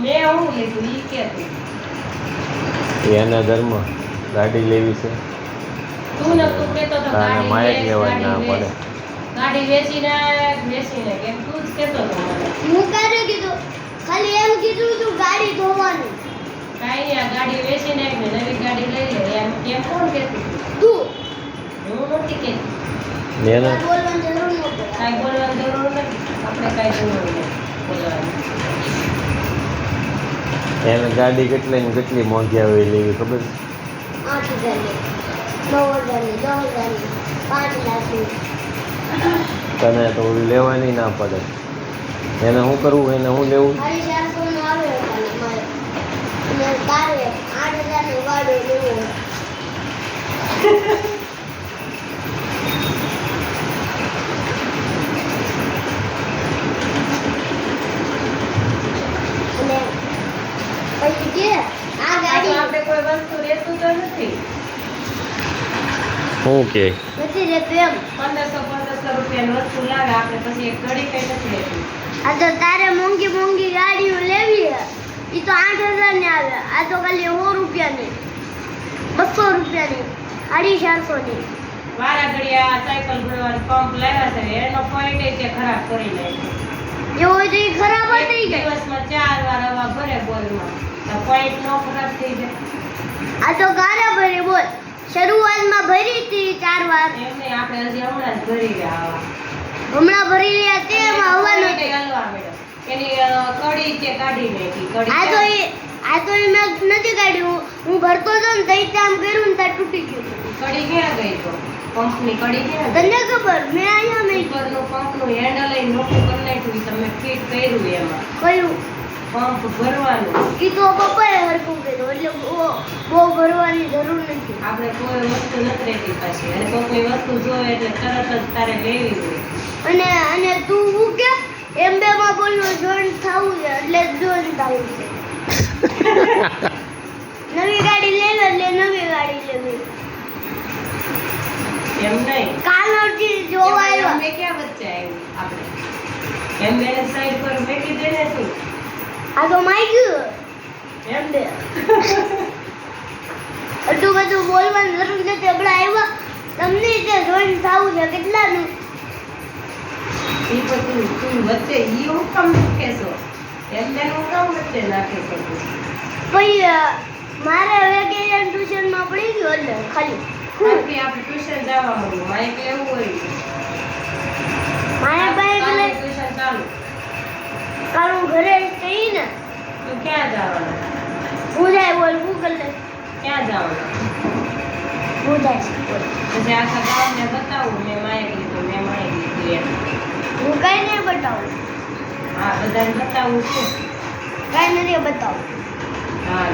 મેં હું લીધું ઈ કેતી એના ધર્મ ગાડી લેવી છે તું ન તું કેતો તો તાને ગાડી માયક વેચ, લેવાય ના ગાડી પડે. વેચ. ગાડી વેચીને કેમ તું જ કેતો તો મને હું કારે કીધું ખાલી એમ કીધું તું ગાડી ધોવાની કાઈ નહીં, આ ગાડી વેચીને એક ને નવી ગાડી લઈ લે એમ કેમ કોણ કેતું તું હું નથી કેતી એના બોલવાની જરૂર ન પડે કાંઈ બોલવાની જરૂર નથી આપણે કાંઈ જરૂર નથી બોલવાની એને ગાડી કેટલી ને કેટલી મોંઘી આવે એ લેવી ખબર છે? 8,000 ની 9,000 ની 10,000 ની 5 લાખની તને તો ઓલી લેવાની ના પડે. એને શું કરવું, એને શું લેવું? 450 નો આવે ખાલી મારે અને તારે 8,000 નો ગાડો લેવો અને પછી કે આ આ તો ગાડી આપણે કોઈ વસ્તુ લેતું તો નથી શું કે નથી રહેતું એમ 1500 રૂપિયાની વસ્તુ લાવે આપણે પછી એક ઘડી કઈ નથી લેતી આ તો તારે મોંઘી મોંઘી ગાડીઓ લેવી હે ઈ તો 8,000 ની આવે આ તો ખાલી 100 રૂપિયાની 200 રૂપિયાની 450 ની વારા ઘડી આ સાયકલ ભરવાનો પંપ લાવ્યા છે એનો પોઈન્ટ એ તે ખરાબ કરી નાખ્યો એવું હોય તો ઈ ખરાબ એક થઈ જાય દિવસમાં 4 વાર હવા ભરે બોલમાં તો પોઈન્ટ નો ખરાબ થઈ જાય આ તો ગારા ભરી બોલ શરૂઆતમાં ભરી હતી 4 વાર એમ નહીં આપણે હજી હમણાં જ ભરી ગયા હવા હમણાં ભરી રહ્યા તેમાં હવા point નથી એ હલવા માંડ્યો. એની કડી તે કાઢી નાખી કડી આ તો ઈ મેં નથી કાઢ્યું હું ભરતો હતો ને તઈ કામ કર્યું ને ત્યાં તૂટી ગયું કડી ક્યાં ગઈ તો પંપની કડી ક્યાં ગઈ? તને ખબર મેં અહીંયા મેં ઉપરનું પંપનું હેન્ડલ એ નોખું કરી નાખ્યું ઈ તમે ફિટ કર્યું એમાં કહ્યું પંપ ભરવાનું ઈ તો પપ્પાએ હરખું કર્યું એટલે બહુ ભરવાની જરૂર નથી આપણે કોઈ વસ્તુ નથી રહેતી પાછી અને કોઈની વસ્તુ જોઈએ એટલે તરત જ તારે લેવી હોય અને તું હું કે એમ બે માં બોલવું જોઈન્ટ થવું છે એટલે જોઈન્ટ થવું છે નવી ગાડી લેવી એટલે નવી ગાડી લેવી એમ નહીં કાલથી જોવા આવ્યા અમે ક્યાં વચ્ચે આવ્યું આપણે એમ બેને સાઈડ પર મેકી દે ને તું આ તો માગ્યું એમ દે એટલું બધું બોલવાની જરૂર નથી હમણાં આવ્યા તમને તે જોઈન્ટ થવું છે કેટલાનું ઈ બધું તું વચ્ચે ઈ હું કામ નાખેશો એમ બેન હું કામ વચ્ચે નાખેશો તું પછી મારે વેકેશન ટ્યુશનમાં પડી ગયું એટલે ખાલી બાકી આપણે ટ્યુશન જવા માંડ્યું માઇક લેવું હોય મારા પાસે કાલે એટલે ટ્યુશન ચાલુ કાલ હું ઘરે જઈ ને તું ક્યાં જવાનું હું જાય બોલ ગૂગલ ને ક્યાં જવાનું હું જાય પછી આખા ગામને બતાવું મેં માઇક લીધું મેં માઇક લીધું એમ હું કઈ નહીં બતાવું હા બધાને બતાવું છું કઈ નથી બતાવું હા